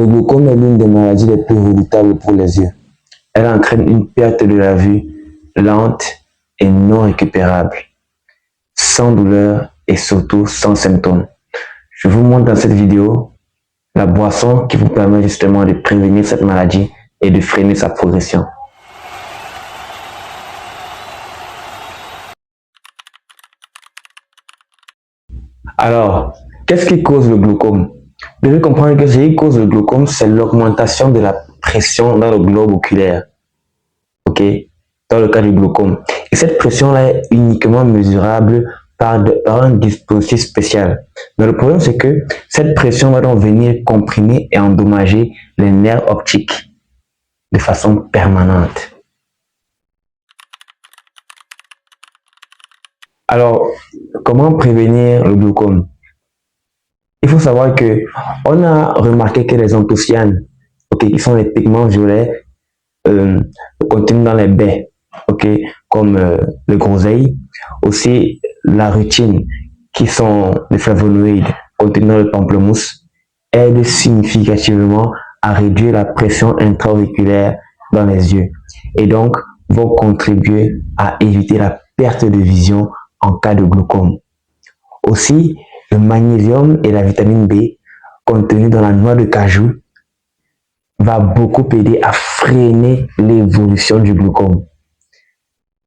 Le glaucome est l'une des maladies les plus redoutables pour les yeux. Elle entraîne une perte de la vue lente et non récupérable, sans douleur et surtout sans symptômes. Je vous montre dans cette vidéo la boisson qui vous permet justement de prévenir cette maladie et de freiner sa progression. Alors, qu'est-ce qui cause le glaucome? Vous devez comprendre que ce qui cause le glaucome, c'est l'augmentation de la pression dans le globe oculaire. Ok? Dans le cas du glaucome. Et cette pression-là est uniquement mesurable par un dispositif spécial. Mais le problème, c'est que cette pression va donc venir comprimer et endommager les nerfs optiques de façon permanente. Alors, comment prévenir le glaucome? Il faut savoir que on a remarqué que les anthocyanes, qui sont les pigments violets contenus dans les baies, comme le groseille, aussi la rutine, qui sont les flavonoïdes contenus dans le pamplemousse, aident significativement à réduire la pression intra-auriculaire dans les yeux et donc vont contribuer à éviter la perte de vision en cas de glaucome. Aussi, le magnésium et la vitamine B contenus dans la noix de cajou va beaucoup aider à freiner l'évolution du glaucome.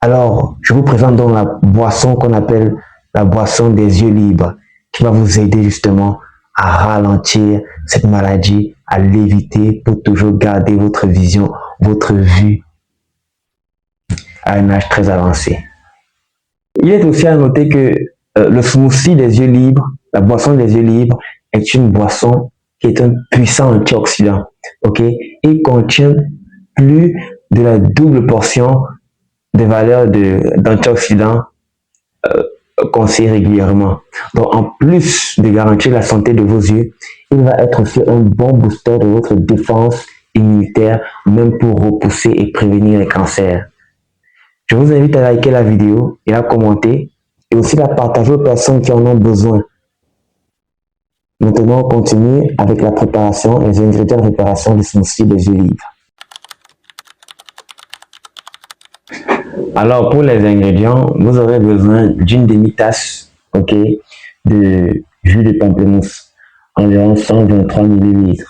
Alors, je vous présente donc la boisson qu'on appelle la boisson des yeux libres, qui va vous aider justement à ralentir cette maladie, à l'éviter pour toujours garder votre vision, votre vue à un âge très avancé. Il est aussi à noter que le smoothie des yeux libres, la boisson des yeux libres, est une boisson qui est un puissant antioxydant. Il contient plus de la double portion des valeurs d'antioxydants conseillées régulièrement. Donc, en plus de garantir la santé de vos yeux, il va être aussi un bon booster de votre défense immunitaire, même pour repousser et prévenir les cancers. Je vous invite à liker la vidéo et à commenter et aussi la partager aux personnes qui en ont besoin. Maintenant, on continue avec la préparation, les ingrédients de préparation du smoothie des yeux libres. Alors, pour les ingrédients, vous aurez besoin d'une demi-tasse de jus de pamplemousse, environ 123 ml.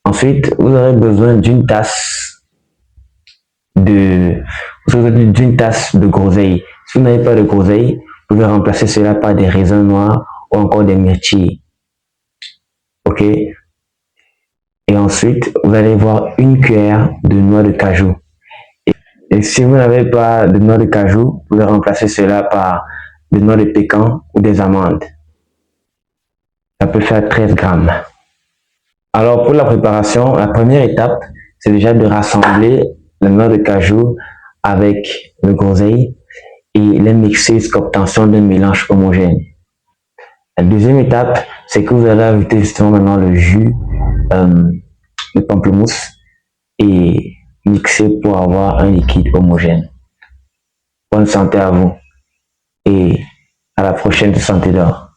Ensuite, vous aurez besoin d'une tasse de groseille. Si vous n'avez pas de groseille, vous pouvez remplacer cela par des raisins noirs ou encore des myrtilles. Et ensuite, vous allez voir une cuillère de noix de cajou. Et si vous n'avez pas de noix de cajou, vous pouvez remplacer cela par des noix de pécan ou des amandes. Ça peut faire 13 grammes. Alors pour la préparation, la première étape, c'est déjà de rassembler les noix de cajou avec le groseille et les mixer jusqu'à l'obtention d'un mélange homogène. La deuxième étape, c'est que vous allez ajouter justement maintenant le jus de pamplemousse et mixer pour avoir un liquide homogène. Bonne santé à vous et à la prochaine Santé d'Or.